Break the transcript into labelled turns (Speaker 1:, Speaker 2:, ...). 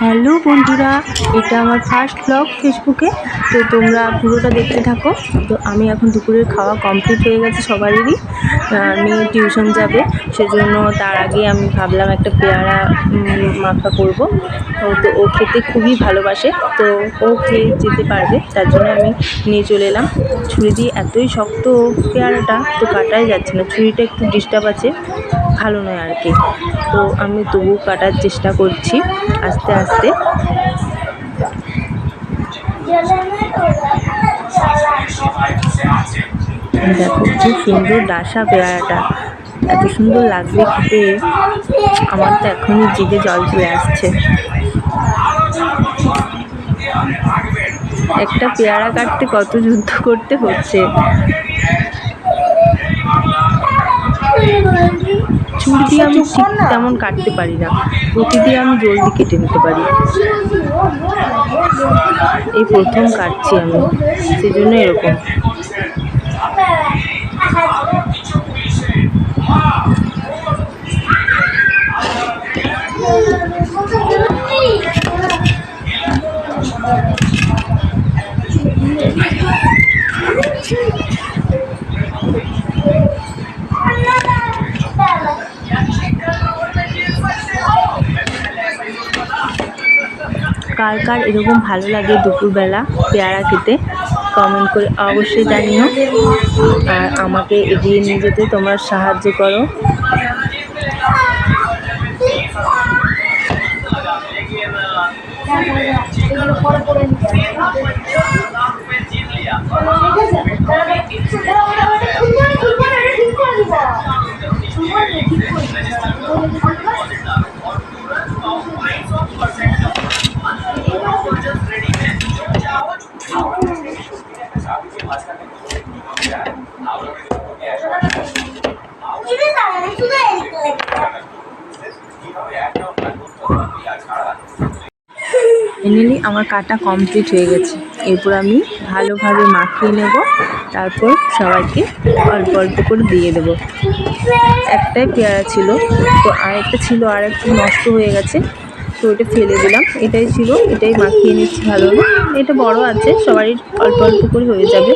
Speaker 1: Hello বন্ধুরা, এটা আমার ফার্স্ট ব্লগ ফেসবুকে। তো তোমরা পুরোটা দেখতে থাকো। তো আমি এখন দুপুরের খাওয়া কমপ্লিট হয়ে গেছে সবারই। মেয়ে টিউশন যাবে, সেজন্য তার আগে আমি ভাবলাম একটা পেয়ারা মাখা করব। তো ও খেতে খুবই ভালোবাসে, তো ও খেয়ে যেতে পারবে, তার জন্য আমি নিয়ে চলে এলাম। ছুরি দিয়ে এতই শক্ত পেয়ারাটা, তো কাটাই যাচ্ছে না, ছুরিটা একটু ডিস্টার্ব আছে, ভালো নয় আর কি। তো আমি তবু কাটার চেষ্টা করছি আস্তে আস্তে। দেখো কি সুন্দর ডাসা পেয়ারাটা, এত সুন্দর লাগবে খেতে। আমার তো এখনই জিভে জল চলে আসছে। একটা পেয়ারা কাটতে কত যুদ্ধ করতে হচ্ছে। ছুরি দিয়ে আমি ঠিক তেমন কাটতে পারি না, বটি দিয়ে আমি জলদি কেটে নিতে পারি। এই প্রথম কাটছি আমি, সেজন্য এরকম। কার কার এরকম ভালো লাগে দুপুরবেলা পেয়ারা খেতে, কমেন্ট করে অবশ্যই জানিও। আর আমাকে এগিয়ে নিয়ে যেতে তোমরা সাহায্য করো। ফাইনালি আমার কাটা কমপ্লিট হয়ে গেছে। এরপর আমি ভালোভাবে মাখিয়ে নেব, তারপর সবাইকে অল্প অল্প করে দিয়ে দেব। একটাই পেয়ারা ছিল, তো আরেকটা ছিল, আর একটু নষ্ট হয়ে গেছে, তো ওটা ফেলে দিলাম। এটাই ছিল, এটাই মাখিয়ে নিচ্ছি ভালো। এটা বড় আছে, সবারই অল্প অল্প করে হয়ে যাবে।